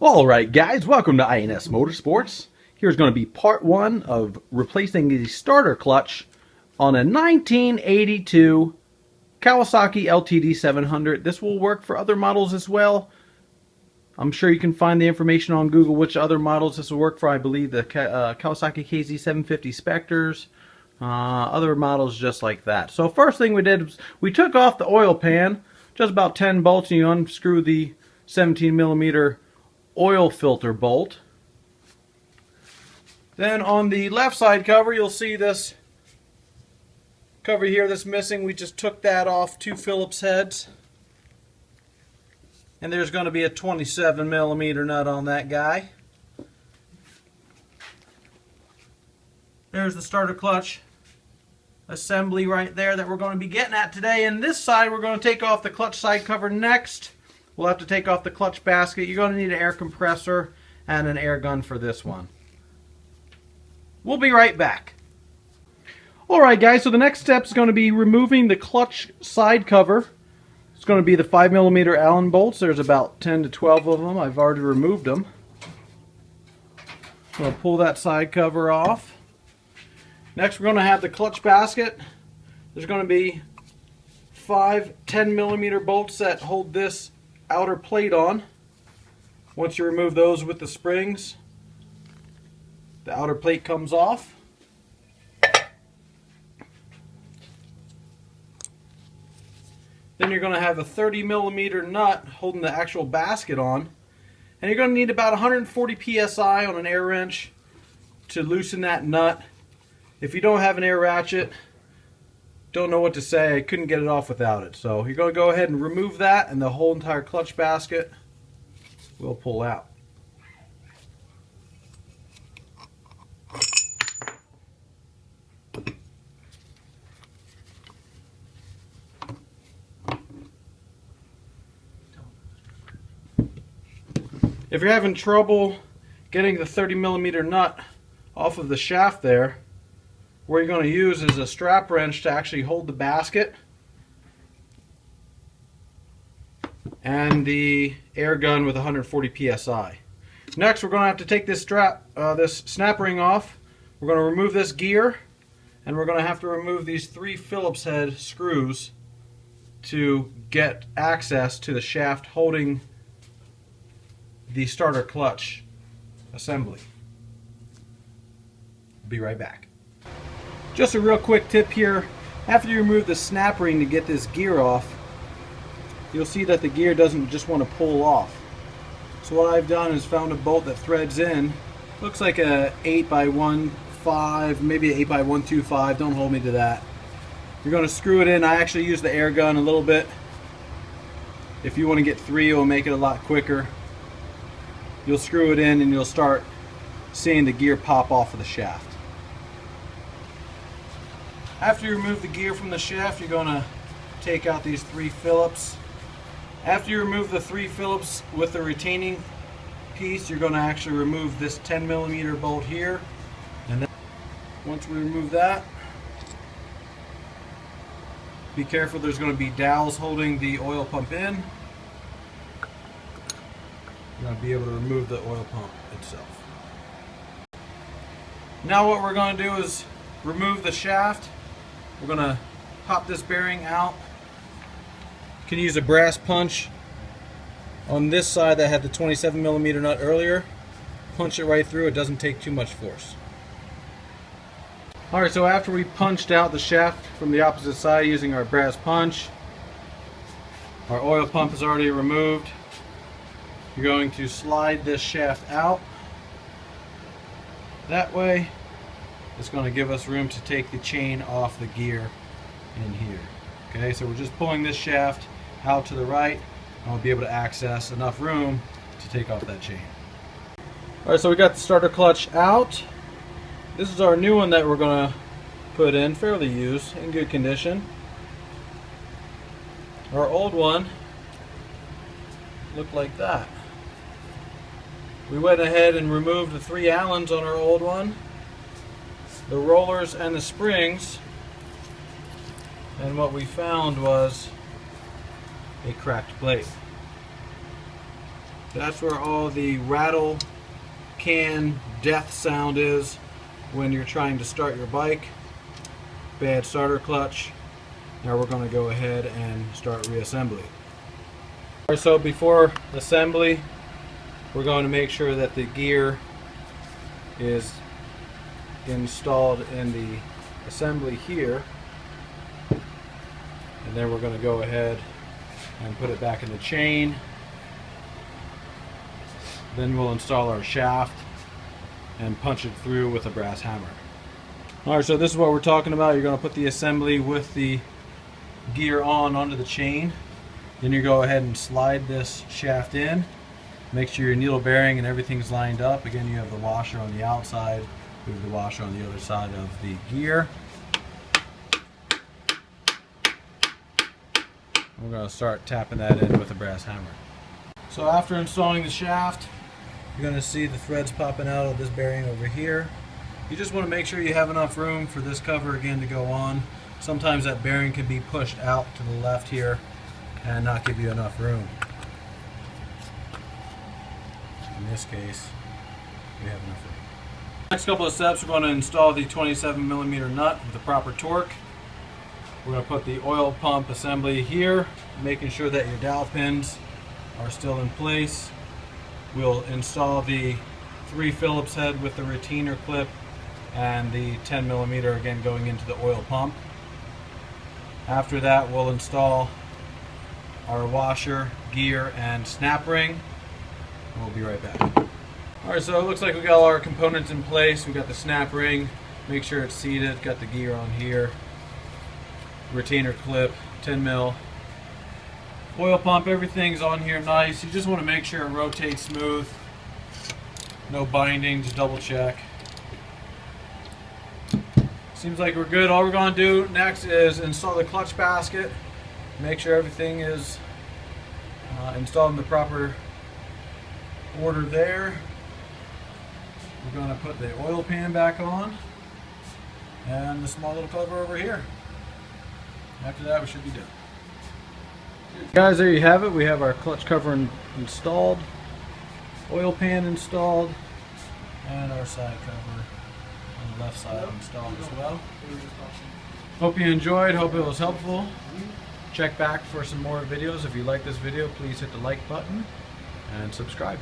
Alright guys, welcome to INS Motorsports. Here's going to be part one of replacing the starter clutch on a 1982 Kawasaki ltd700. This will work for other models as well. I'm sure you can find the information on Google which other models this will work for. I believe the Kawasaki kz750 Spectres, other models just like that. So first thing we did was we took off the oil pan, just about 10 bolts, and you unscrew the 17mm oil filter bolt. Then on the left side cover, you'll see this cover here that's missing. We just took that off 2 Phillips heads, and there's going to be a 27mm nut on that guy. There's the starter clutch assembly right there that we're going to be getting at today. And this side, we're going to take off the clutch side cover next. We'll have to take off the clutch basket. You're going to need an air compressor and an air gun for this one. We'll be right back. Alright guys, so the next step is going to be removing the clutch side cover. It's going to be the 5mm Allen bolts. There's about 10 to 12 of them. I've already removed them. So I'll pull that side cover off. Next we're going to have the clutch basket. There's going to be 5 10mm bolts that hold this outer plate on. Once you remove those with the springs, the outer plate comes off. Then you're going to have a 30mm nut holding the actual basket on, and you're going to need about 140 psi on an air wrench to loosen that nut. If you don't have an air ratchet, don't know what to say. I couldn't get it off without it. So you're going to go ahead and remove that, and the whole entire clutch basket will pull out. If you're having trouble getting the 30mm nut off of the shaft there, what you're going to use is a strap wrench to actually hold the basket, and the air gun with 140 psi. Next, we're going to have to take this this snap ring off. We're going to remove this gear, and we're going to have to remove these 3 Phillips head screws to get access to the shaft holding the starter clutch assembly. Be right back. Just a real quick tip here. After you remove the snap ring to get this gear off, you'll see that the gear doesn't just want to pull off. So what I've done is found a bolt that threads in. Looks like a 8x15, maybe an 8x125. Don't hold me to that. You're going to screw it in. I actually use the air gun a little bit. If you want to get 3, it will make it a lot quicker. You'll screw it in and you'll start seeing the gear pop off of the shaft. After you remove the gear from the shaft, you're going to take out these 3 Phillips. After you remove the 3 Phillips with the retaining piece, you're going to actually remove this 10mm bolt here. And then once we remove that, be careful, there's going to be dowels holding the oil pump in. You're going to be able to remove the oil pump itself. Now what we're going to do is remove the shaft. We're going to pop this bearing out. You can use a brass punch on this side that had the 27mm nut earlier. Punch it right through. It doesn't take too much force. Alright, so after we punched out the shaft from the opposite side using our brass punch, our oil pump is already removed. You're going to slide this shaft out. That way, it's going to give us room to take the chain off the gear in here. Okay, so we're just pulling this shaft out to the right, and we'll be able to access enough room to take off that chain. Alright, so we got the starter clutch out. This is our new one that we're going to put in, fairly used, in good condition. Our old one looked like that. We went ahead and removed the 3 Allens on our old one, the rollers and the springs, and what we found was a cracked plate. That's where all the rattle can death sound is when you're trying to start your bike. Bad starter clutch. Now we're going to go ahead and start reassembly. Alright, so before assembly, we're going to make sure that the gear is installed in the assembly here, and then we're going to go ahead and put it back in the chain. Then we'll install our shaft and punch it through with a brass hammer. Alright, so this is what we're talking about. You're going to put the assembly with the gear on onto the chain. Then you go ahead and slide this shaft in. Make sure your needle bearing and everything's lined up. Again, you have the washer on the outside. We have the washer on the other side of the gear. We're going to start tapping that in with a brass hammer. So after installing the shaft, you're going to see the threads popping out of this bearing over here. You just want to make sure you have enough room for this cover again to go on. Sometimes that bearing can be pushed out to the left here and not give you enough room. In this case, we have enough room. Next couple of steps, we're going to install the 27mm nut with the proper torque. We're going to put the oil pump assembly here, making sure that your dowel pins are still in place. We'll install the 3 Phillips head with the retainer clip and the 10mm again going into the oil pump. After that, we'll install our washer, gear, and snap ring. We'll be right back. Alright, so it looks like we got all our components in place. We got the snap ring, make sure it's seated, got the gear on here, retainer clip, 10mm, oil pump, everything's on here nice. You just want to make sure it rotates smooth, no binding, just double check. Seems like we're good. All we're going to do next is install the clutch basket, make sure everything is installed in the proper order there. We're going to put the oil pan back on and the small little cover over here. After that, we should be done. Guys, there you have it. We have our clutch cover installed, oil pan installed, and our side cover on the left side installed as well. Hope you enjoyed. Hope it was helpful. Check back for some more videos. If you like this video, please hit the like button and subscribe.